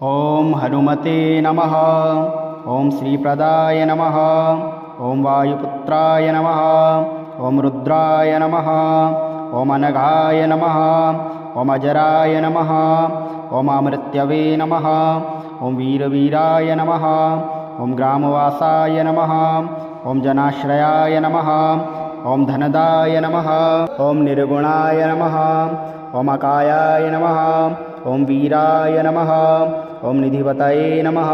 ओम हनुमते नमः। ओम श्रीप्रदाय नमः। ओम वायुपुत्राय नमः। ओम रुद्राय नमः। ओम अनघाय नमः। ओम अजराय नमः। ओम अमृत्यवे नमः। ओम वीरवीराय नमः। ओम ग्रामवासाय नमः। ओम जनाश्रयाय नमः। ओम धनदाय नमः। ओम निर्गुणाय नमः। ओम अकायाय नमः। ओम वीराय नमः। ओम निधिपतये नमः।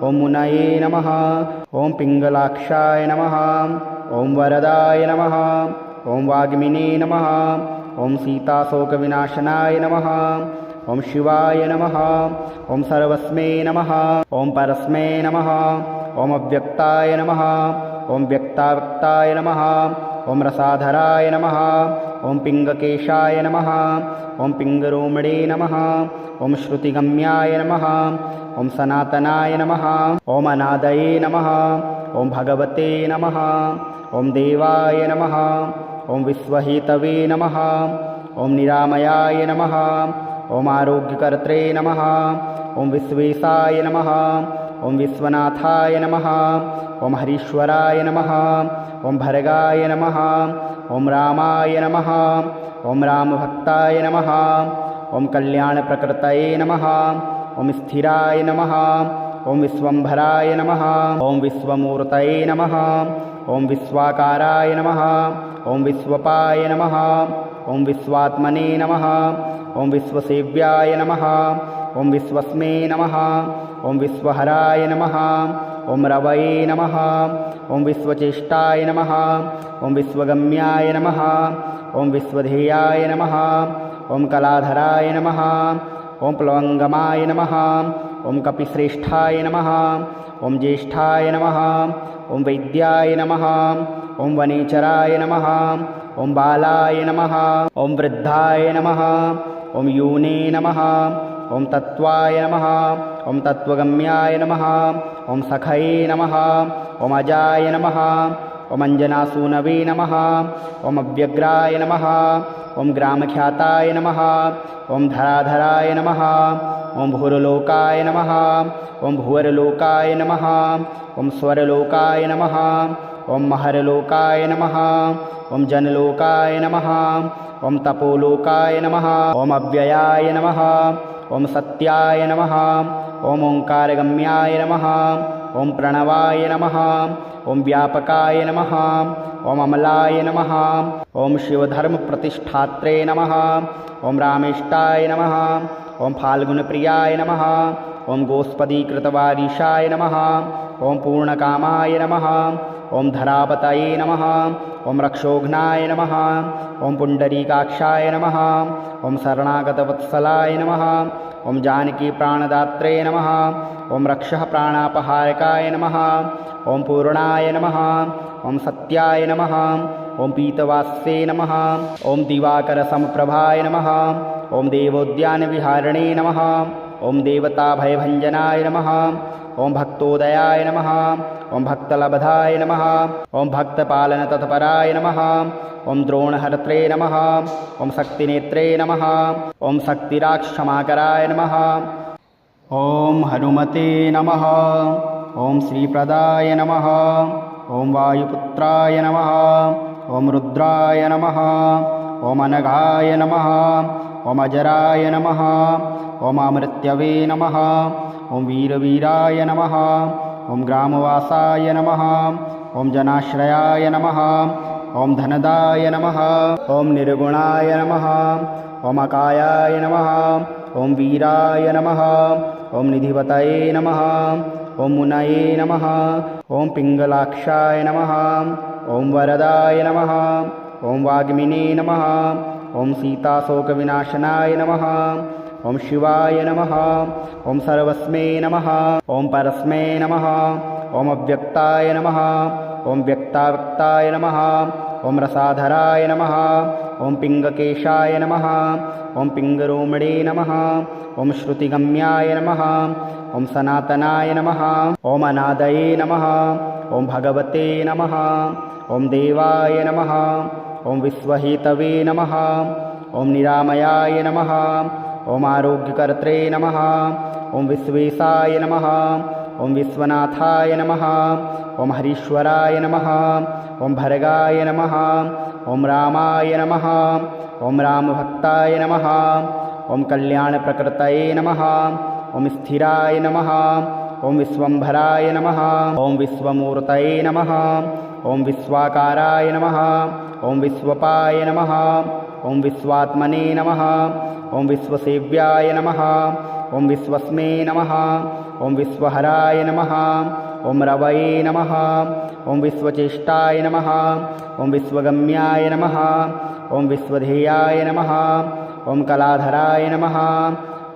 ओम मुनये नमः। ओम पिंगलाक्षाय नमः। ओम वरदाय नमः। ओम वाग्मिने नमः। ओम सीताशोकविनाशनाय नमः। ओम शिवाय नमः। ओम सर्वस्मै नमः। ओम परस्मै नमः। ओम अव्यक्ताय नमः। ओम व्यक्ताव्यक्ताय नमः। ओम रसाधराय नमः। ओम पिंगकेशाय नमः। ओम पिंगरोमणे नमः। ओम श्रुतिगम्याय नमः। ओम सनातनाय नमः। ओम अनादये नमः। ओम भगवते नमः। ओम देवाय नमः। ओम विश्वहेतवे नमः। ओम निरामयाय नमः। ओम आरोग्यकर्त्रे नमः। ओम विश्वेशाय नमः। ओम विश्वनाथाय नमः। ओम हरीश्वराय नमः। ओम भर्गाय नमः। ओम रामाय नमः। ओम रामभक्ताय नमः। ओम कल्याणप्रकृतये नमः। ओम स्थिराय नमः। ओम विश्वम्भराय नमः। ओम विश्वमूर्तये नमः। ओम विश्वाकाराय नमः। ओम विश्वपाय नमः। ओम विश्वात्मने नमः। ओम विश्वसेव्याय नमः। ओम विश्वस्मै नमः। ओम विश्वहराय नमः। ओम रवये नमः। ओम विश्वचेष्टाय नमः। ओम विश्वगम्याय नमः। ओम विश्वधेयाय नमः। ओम कलाधराय नमः। ओम प्लवंगमाय नमः। ओम कपिश्रेष्ठाय नमः। ओम ज्येष्ठाय नमः। ओम वैद्याय नमः। ओम वनेचराय नमः। ओम बालाय नमः। ओम वृद्धाय नमः। ओम यूने नमः। ओम तत्वाय नमः। ओम तत्वगम्याय नमः। ओम सखये नमः। ओम अजाय नमः। ओम अंजनासूनवे नमः। ओम अव्यग्राय नमः। ओम ग्रामख्याताय नमः। ओम धराधराय नमः। ओम भूरलोकाय नमः। ओम भुवरलोकाय नमः। ओम स्वरलोकाय नमः। ओम महरलोकाय नमः। ओम जनलोकाय नमः। ओम तपोलोकाय नमः। ओम अव्ययाय नमः। ओम सत्याय नमः। ओम ओंकारगम्याय नमः। ओम प्रणवाय नमः। ओम व्यापकाय नमः। ओम अमलाय नमः। ओम शिवधर्मप्रतिष्ठात्रे नमः। ओम रामेष्टाय नमः। ओम फाल्गुनप्रियाय नमः। ओम गोस्पदीकृतवारीशाय नमः। ओम पूर्णकामाय नमः। ओम धरापतये नमः। ओम रक्षोघ्नाय नमः। ओम पुंडरीकाक्षाय नमः। ओम शरणागतवत्सलाय नमः। ओम जानकी प्राणदात्रे नमः। ओम रक्षः प्राणापहारकाय नमः। ओम पूर्णाय नमः। ओम सत्याय नमः। ओम पीतवास्ये नमः। ओम दिवाकरसमप्रभाय नमः। ओम देवोद्यानविहारिणे नमः। ओम देवताभयभञ्जनाय नमः। ओम भक्तोदयाय नमः। ओम भक्तलब्धाय नमः। ओम भक्तपालनतत्पराय नमः। ओम द्रोणहर्त्रे नमः। ओम शक्तिनेत्रे नमः। ओम शक्तिराक्षमाकराय नमः। ओम हनुमते नमः। ओम श्रीप्रदाय नमः। ओम वायुपुत्राय नमः। ओम रुद्राय नमः। ओम अनघाय नमः। ओम अजराय नमः। ओम अमृत्यवे नमः। ओम वीरवीराय नमः। ओम ग्रामवासाय नमः। ओम जनाश्रयाय नमः। ओम धनदाय नमः। ओम निर्गुणाय नमः। ओम अकायाय नमः। ओम वीराय नमः। ओम निधिपतये नमः। ओम मुनये नमः। ओम पिंगलाक्षाय नमः। ओम वरदाय नमः। ओम वाग्मिने नमः। ओम सीताशोकविनाशनाय नमः। ओम शिवाय नमः। ओम सर्वस्मै नमः। ओम परस्मै नमः। ओम अव्यक्ताय नमः। ओम व्यक्ताव्यक्ताय नमः। ओम रसाधराय नमः। ओम पिंगकेशाय नमः। ओम पिंगरोमणे नमः। ओम श्रुतिगम्याय नमः। ओम सनातनाय नमः। ओम अनादये नमः। ओम भगवते नमः। ओम देवाय नमः। ओम विश्वहेतवे नमः। ओम निरामयाय नमः। ओम आरोग्यकर्त्रे नमः। ॐ विश्वेशाय नमः ॐ विश्वनाथाय नमः ॐ हरीश्वराय नमः ॐ भर्गाय नमः ॐ रामाय नमः ॐ रामभक्ताय नमः ॐ कल्याणप्रकृतये नमः ॐ स्थिराय नमः ॐ विश्वम्भराय नमः ॐ विश्वमूर्तये नमः ॐ विश्वाकाराय नमः ॐ विश्वपाय नमः ॐ विश्वात्मने नमः ॐ विश्वसेव्याय नमः ॐ विश्वस्मे नमः ॐ विश्वहराय नमः ॐ रवये नमः ॐ विश्वचेष्टाय नमः ॐ विश्वगम्याय नमः ॐ विश्वधेयाय नमः ॐ कलाधराय नमः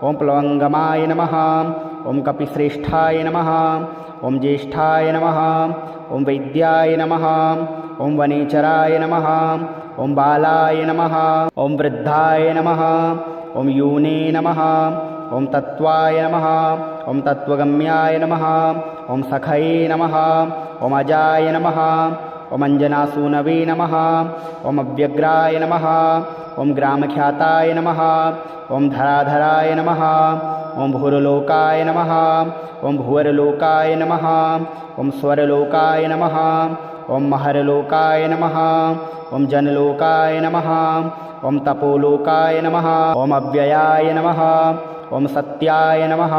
ॐ प्लवङ्गमाय नमः ॐ कपिश्रेष्ठाय नमः ॐ ज्येष्ठाय नमः ॐ वैद्याय नमः ॐ वनेचराय नमः ॐ बालाय नमः ॐ वृद्धाय नमः ॐ यूने नमः ॐ तत्त्वाय नमः ॐ तत्त्वगम्याय नमः ॐ सखये नमः ॐ अजाय नमः ॐ अञ्जनासूनवे नमः ॐ अव्यग्राय नमः ॐ ग्रामख्याताय नमः ॐ धराधराय नमः ॐ भूर्लोकाय नमः ॐ भुवर्लोकाय नमः ॐ स्वरलोकाय नमः ॐ महरलोकाय नमः ॐ जनलोकाय नमः ॐ तपोलोकाय नमः ॐ अव्ययाय नमः ॐ सत्याय नमः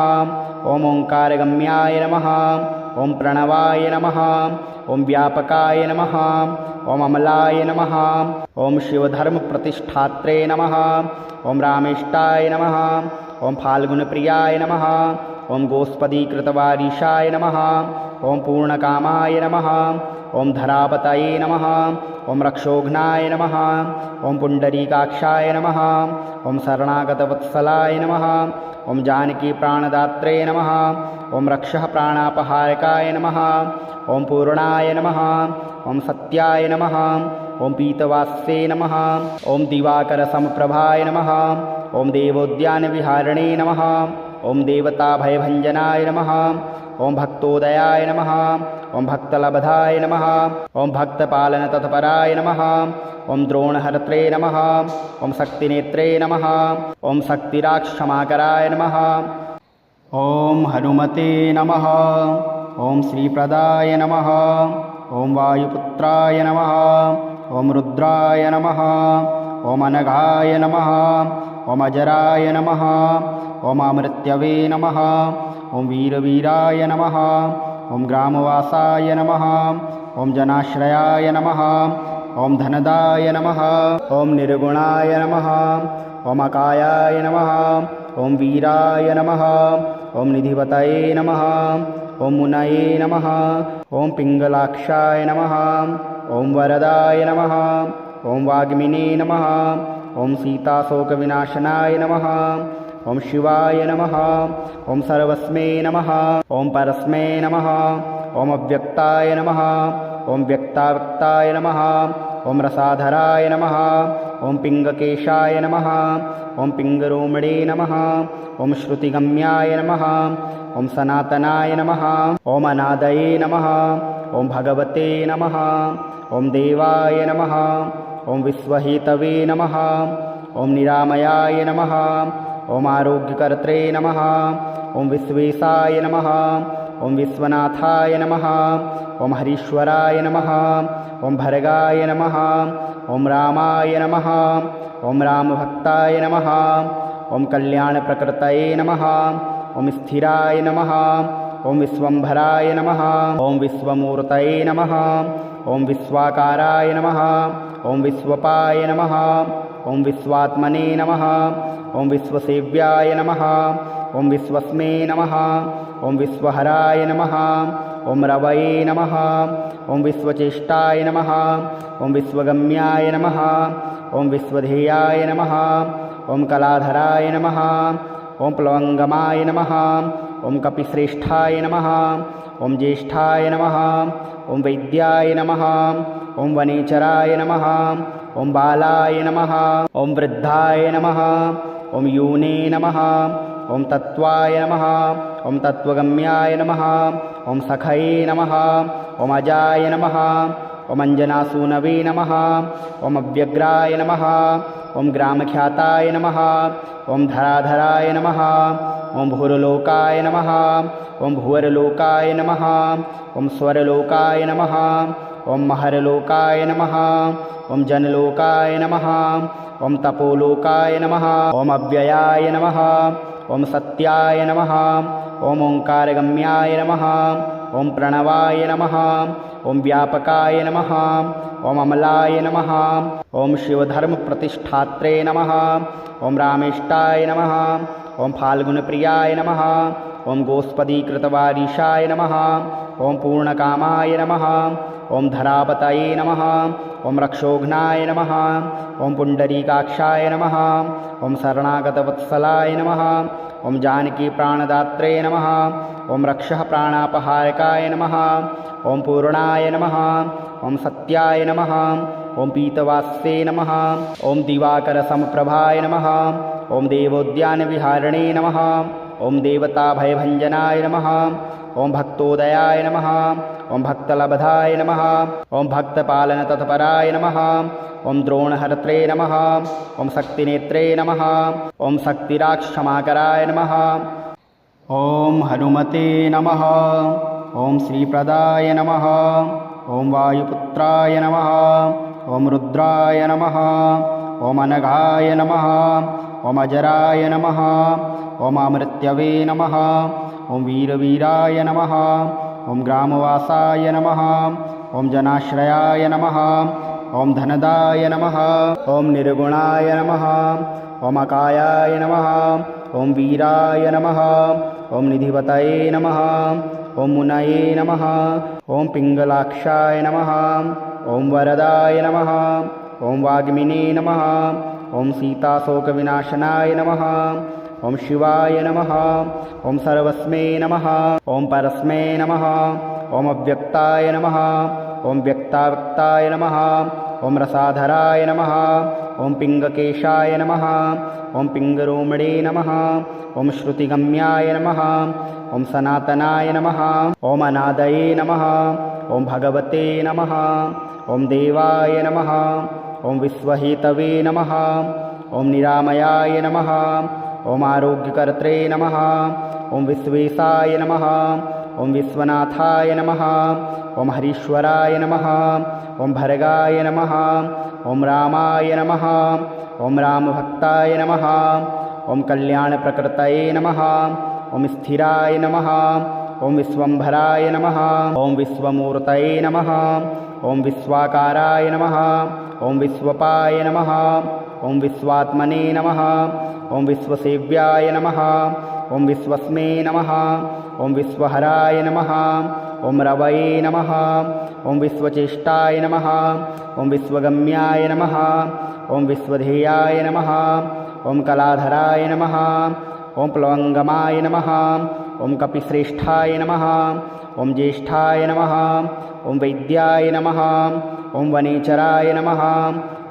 ॐ ओङ्कारगम्याय नमः ॐ प्रणवाय नमः ॐ व्यापकाय नमः ॐ अमलाय नमः ॐ शिवधर्मप्रतिष्ठात्रे नमः ॐ रामेष्टाय नमः ॐ फाल्गुनप्रियाय नमः ॐ गोस्पदीकृतवारीशाय नमः ॐ पूर्णकामाय नमः ॐ धरापतये नमः ॐ रक्षोघ्नाय नमः ॐ पुण्डरीकाक्षाय नमः ॐ शरणागतवत्सलाय नमः ॐ जानकीप्राणदात्रे नमः ॐ रक्षः प्राणापहारकाय नमः ॐ पूर्णाय नमः ॐ सत्याय नमः ॐ पीतवास्ये नमः ॐ दिवाकरसमप्रभाय नमः ॐ देवोद्यानविहारिणे नमः ॐ देवताभयभञ्जनाय नमः ॐ भक्तोदयाय नमः ॐ भक्तलब्धाय नमः ॐ भक्तपालनतत्पराय नमः ॐ द्रोणहर्त्रे नमः ॐ शक्तिनेत्रे नमः ॐ शक्तिराक्षमाकराय नमः ॐ हनुमते नमः ॐ श्रीप्रदाय नमः ॐ वायुपुत्राय नमः ॐ रुद्राय नमः ॐ अनघाय नमः ॐ अजराय नमः ॐ अमृत्यवे नमः ॐ वीरवीराय नमः ॐ ग्रामवासाय नमः ॐ जनाश्रयाय नमः ॐ धनदाय नमः ॐ निर्गुणाय नमः ॐ अकायाय नमः ॐ वीराय नमः ॐ निधिपतये नमः ॐ मुनये नमः ॐ पिङ्गलाक्षाय नमः ॐ वरदाय नमः ॐ वाग्मिने नमः ॐ सीताशोकविनाशनाय नमः ॐ शिवाय नमः ॐ सर्वस्मै नमः ॐ परस्मै नमः ॐ अव्यक्ताय नमः ॐ व्यक्ताव्यक्ताय नमः ॐ रसाधराय नमः ॐ पिङ्गकेशाय नमः ॐ पिङ्गरोमणे नमः ॐ श्रुतिगम्याय नमः ॐ सनातनाय नमः ॐ अनादये नमः ॐ भगवते नमः ॐ देवाय नमः ॐ विश्वहेतवे नमः ॐ निरामयाय नमः ॐ आरोग्यकर्त्रे नमः ॐ विश्वेशाय नमः ॐ विश्वनाथाय नमः ॐ हरीश्वराय नमः ॐ भर्गाय नमः ॐ रामाय नमः ॐ रामभक्ताय नमः ॐ कल्याणप्रकृतये नमः ॐ स्थिराय नमः ॐ विश्वम्भराय नमः ॐ विश्वमूर्तये नमः ॐ विश्वाकाराय नमः ॐ विश्वपाय नमः ॐ विश्वात्मने नमः ॐ विश्वसेव्याय नमः ॐ विश्वस्मे नमः ॐ विश्वहराय नमः ॐ रवये नमः ॐ विश्वचेष्टाय नमः ॐ विश्वगम्याय नमः ॐ विश्वधेयाय नमः ॐ कलाधराय नमः ॐ प्लवङ्गमाय नमः ॐ कपिश्रेष्ठाय नमः ॐ ज्येष्ठाय नमः ॐ वैद्याय नमः ॐ वनेचराय नमः ॐ बालाय नमः ॐ वृद्धाय नमः ॐ यूने नमः ॐ तत्त्वाय नमः ॐ तत्त्वगम्याय नमः ॐ सखये नमः ॐ अजाय नमः ॐ अञ्जनासूनवे नमः ॐ अव्यग्राय नमः ॐ ग्रामख्याताय नमः ॐ धराधराय नमः ॐ भूर्लोकाय नमः ॐ भुवर्लोकाय नमः ॐ स्वर्लोकाय नमः ॐ महर्लोकाय नमः ॐ जनलोकाय नमः ॐ तपोलोकाय नमः ॐ अव्ययाय नमः ॐ सत्याय नमः ॐ ओंकारगम्याय नमः ॐ प्रणवाय नमः ॐ व्यापकाय नमः ॐ अमलाय नमः ॐ शिवधर्मप्रतिष्ठात्रे नमः ॐ रामेष्टाय नमः ॐ फाल्गुनप्रियाय नमः ॐ गोस्पदीकृतवारीशाय नमः ॐ पूर्णकामाय नमः ॐ धरापतये नमः ॐ रक्षोघ्नाय नमः ॐ पुण्डरीकाक्षाय नमः ॐ शरणागतवत्सलाय नमः ॐ जानकीप्राणदात्रे नमः ॐ रक्षः प्राणापहारकाय नमः ॐ पूर्णाय नमः ॐ सत्याय नमः ॐ पीतवास्ये नमः ॐ दिवाकरसमप्रभाय नमः ॐ देवोद्यानविहारिणे नमः ॐ देवताभयभञ्जनाय नमः ॐ भक्तोदयाय नमः ॐ भक्तलब्धाय नमः ॐ भक्तपालनतत्पराय नमः ॐ द्रोणहर्त्रे नमः ॐ शक्तिनेत्रे नमः ॐ शक्तिराक्षमाकराय नमः ॐ हनुमते नमः ॐ श्रीप्रदाय नमः ॐ वायुपुत्राय नमः ॐ रुद्राय नमः ॐ अनघाय नमः ॐ अजराय नमः ॐ अमृत्यवे नमः ॐ वीरवीराय नमः ॐ ग्रामवासाय नमः ॐ जनाश्रयाय नमः ॐ धनदाय नमः ॐ निर्गुणाय नमः ॐ अकायाय नमः ॐ वीराय नमः ॐ निधिवतये नमः ॐ मुनये नमः ॐ पिङ्गलाक्षाय नमः ॐ वरदाय नमः ॐ वाग्मिने नमः ॐ सीताशोकविनाशनाय नमः ॐ शिवाय नमः ॐ सर्वस्मै नमः ॐ परस्मै नमः ॐ अव्यक्ताय नमः ॐ व्यक्ताव्यक्ताय नमः ॐ रसाधराय नमः ॐ पिङ्गकेशाय नमः ॐ पिङ्गरोमणे नमः ॐ श्रुतिगम्याय नमः ॐ सनातनाय नमः ॐ अनादये नमः ॐ भगवते नमः ॐ देवाय नमः ॐ विश्वहेतवे नमः ॐ निरामयाय नमः ॐ आरोग्यकर्त्रे नमः ॐ विश्वेशाय नमः ॐ विश्वनाथाय नमः ॐ हरीश्वराय नमः ॐ भर्गाय नमः ॐ रामाय नमः ॐ रामभक्ताय नमः ॐ कल्याणप्रकृतये नमः ॐ स्थिराय नमः ॐ विश्वम्भराय नमः ॐ विश्वमूर्तये नमः ॐ विश्वाकाराय नमः ॐ विश्वपाय नमः ॐ विश्वात्मने नमः ॐ विश्वसेव्याय नमः ॐ विश्वस्मै नमः ॐ विश्वहराय नमः ॐ रवये नमः ॐ विश्वचेष्टाय नमः ॐ विश्वगम्याय नमः ॐ विश्वधेयाय नमः ॐ कलाधराय नमः ॐ प्लवङ्गमाय नमः ॐ कपिश्रेष्ठाय नमः ॐ ज्येष्ठाय नमः ॐ वैद्याय नमः ॐ वनेचराय नमः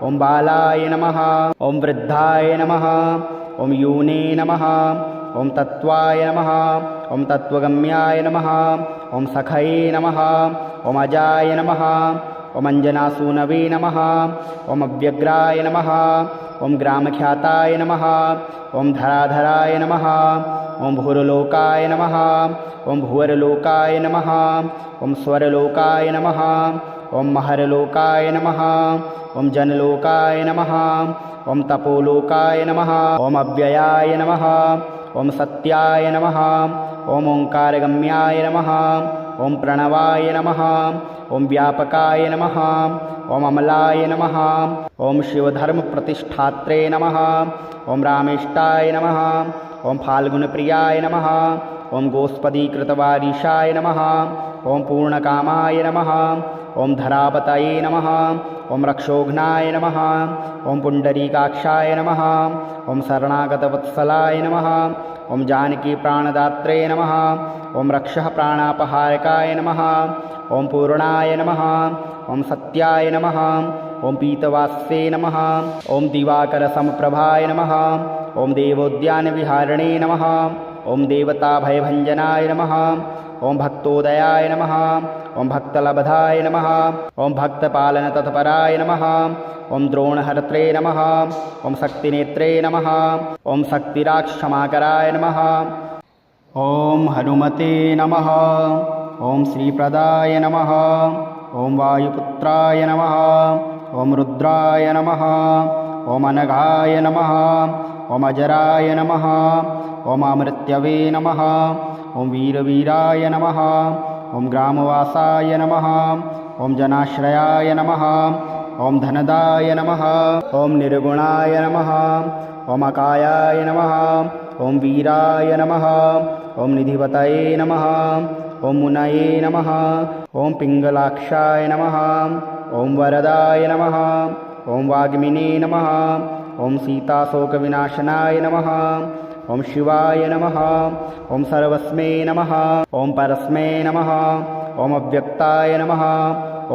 ॐ बालाय नमः ॐ वृद्धाय नमः ॐ यूने नमः ॐ तत्त्वाय नमः ॐ तत्त्वगम्याय नमः ॐ सखये नमः ॐ अजाय नमः ॐ अञ्जनासूनवे नमः ॐ अव्यग्राय नमः ॐ ग्रामख्याताय नमः ॐ धराधराय नमः ॐ भूर्लोकाय नमः ॐ भुवर्लोकाय नमः ॐ स्वर्लोकाय नमः ॐ महर्लोकाय नमः ॐ जनलोकाय नमः ॐ तपोलोकाय नमः ॐ अव्ययाय नमः ॐ सत्याय नमः ॐ ओंकारगम्याय नमः ॐ प्रणवाय नमः ॐ व्यापकाय नमः ॐ अमलाय नमः ॐ शिवधर्मप्रतिष्ठात्रे नमः ॐ रामेष्टाय नमः ॐ फाल्गुनप्रियाय नमः ॐ गोस्पदीकृतवारीशाय नमः ॐ पूर्णकामाय नमः ॐ धरापतये नमः ॐ रक्षोघ्नाय नमः ॐ पुण्डरीकाक्षाय नमः ॐ शरणागतवत्सलाय नमः ॐ जानकीप्राणदात्रे नमः ॐ रक्षः प्राणापहारकाय नमः ॐ पूर्णाय नमः ॐ सत्याय नमः ॐ पीतवास्ये नमः ॐ दिवाकरसमप्रभाय नमः ॐ देवोद्यानविहारिणे नमः ॐ देवताभयभञ्जनाय नमः ॐ भक्तोदयाय नमः ॐ भक्तलब्धाय नमः ॐ भक्तपालनतत्पराय नमः ॐ द्रोणहर्त्रे नमः ॐ शक्तिनेत्रे नमः ॐ शक्तिराक्षमाकराय नमः ॐ हनुमते नमः। ॐ श्रीप्रदाय नमः। ॐ वायुपुत्राय नमः। ॐ रुद्राय नमः। ॐ अनघाय नमः। ॐ अजराय नमः। ॐ अमृत्यवे नमः। ॐ वीरवीराय नमः। ॐ ग्रामवासाय नमः। ॐ जनाश्रयाय नमः। ॐ धनदाय नमः। ॐ निर्गुणाय नमः। ॐ अकायाय नमः। ॐ वीराय नमः। ॐ निधिपतये नमः। ॐ मुनये नमः। ॐ पिङ्गलाक्षाय नमः। ॐ वरदाय नमः। ॐ वाग्मिने नमः। ॐ सीताशोकविनाशनाय नमः। ॐ शिवाय नमः। ॐ सर्वस्मै नमः। ॐ परस्मै नमः। ॐ अव्यक्ताय नमः।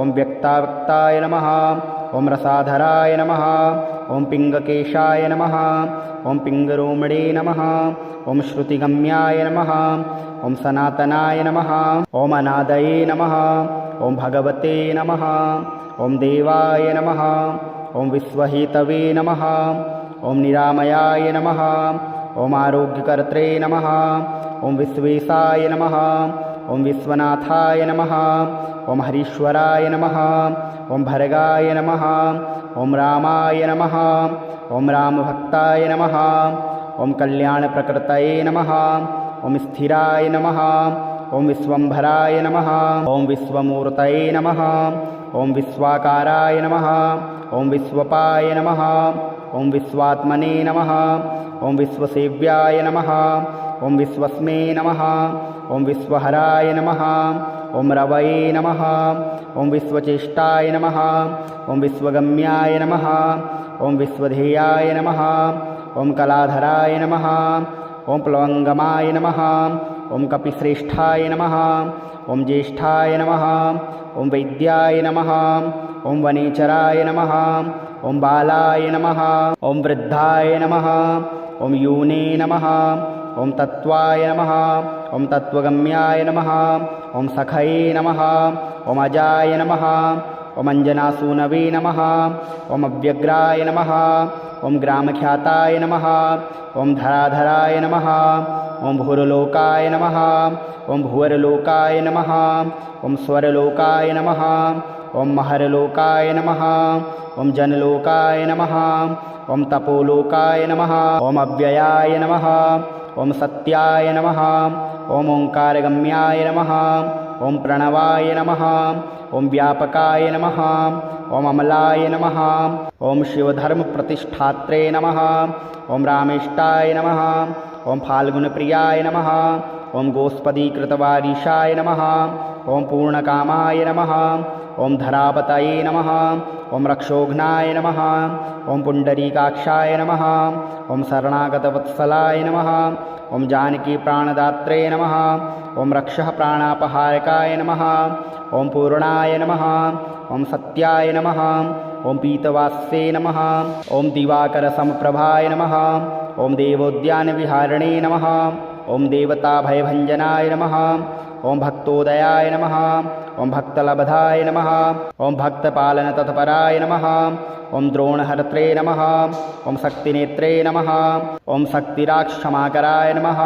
ॐ व्यक्ताव्यक्ताय नमः। ॐ रसाधराय नमः। ॐ पिङ्गकेशाय नमः। ॐ पिङ्गरोमणे नमः। ॐ श्रुतिगम्याय नमः। ॐ सनातनाय नमः। ॐ अनादये नमः। ॐ भगवते नमः। ॐ देवाय नमः। ॐ विश्वहेतवे नमः। ॐ निरामयाय नमः। ॐ आरोग्यकर्त्रे नमः। ॐ विश्वेशाय नमः। ॐ विश्वनाथाय नमः। ॐ हरीश्वराय नमः। ॐ भर्गाय नमः। ॐ रामाय नमः। ॐ रामभक्ताय नमः। ॐ कल्याणप्रकृतये नमः। ॐ स्थिराय नमः। ॐ विश्वम्भराय नमः। ॐ विश्वमूर्तये नमः। ॐ विश्वाकाराय नमः। ॐ विश्वपाय नमः। ॐ विश्वात्मने नमः। ॐ विश्वसेव्याय नमः। ॐ विश्वस्मै नमः। ॐ विश्वहराय नमः। ॐ रवये नमः। ॐ विश्वचेष्टाय नमः। ॐ विश्वगम्याय नमः। ॐ विश्वधेयाय नमः। ॐ कलाधराय नमः। ॐ प्लवङ्गमाय नमः। ॐ कपिश्रेष्ठाय नमः। ॐ ज्येष्ठाय नमः। ॐ वैद्याय नमः। ॐ वनेचराय नमः। ॐ बालाय नमः। ॐ वृद्धाय नमः। ॐ यूने नमः। ॐ तत्त्वाय नमः। ॐ तत्त्वगम्याय नमः। ॐ सखये नमः। ॐ अजाय नमः। ॐ अञ्जनासूनवे नमः। ॐ अव्यग्राय नमः। ॐ ग्रामख्याताय नमः। ॐ धराधराय नमः। ॐ भूर्लोकाय नमः। ॐ भुवर्लोकाय नमः। ॐ स्वरलोकाय नमः। ॐ महर्लोकाय नमः। ॐ जनलोकाय नमः। ॐ तपोलोकाय नमः। ॐ अव्ययाय नमः। ॐ सत्याय नमः। ॐ ओङ्कारगम्याय नमः। ॐ प्रणवाय नमः। ॐ व्यापकाय नमः। ॐ अमलाय नमः। ॐ शिवधर्मप्रतिष्ठात्रे नमः। ॐ रामेष्टाय नमः। ॐ फाल्गुनप्रियाय नमः। ॐ गोस्पदीकृतवारीशाय नमः। ॐ पूर्णकामाय नमः। ॐ धरापतये नमः। ॐ रक्षोघ्नाय नमः। ॐ पुण्डरीकाक्षाय नमः। ॐ शरणागतवत्सलाय नमः। ॐ जानकीप्राणदात्रे नमः। ॐ रक्षः प्राणापहारकाय नमः। ॐ पूर्णाय नमः। ॐ सत्याय नमः। ॐ पीतवास्ये नमः। ॐ दिवाकरसमप्रभाय नमः। ॐ देवोद्यानविहारिणे नमः। ॐ देवताभयभञ्जनाय नमः। ॐ भक्तोदयाय नमः। ॐ भक्तलब्धाय नमः। ॐ भक्तपालनतत्पराय नमः। ॐ द्रोणहर्त्रे नमः। ॐ शक्तिनेत्रे नमः। ॐ शक्तिराक्षमाकराय नमः।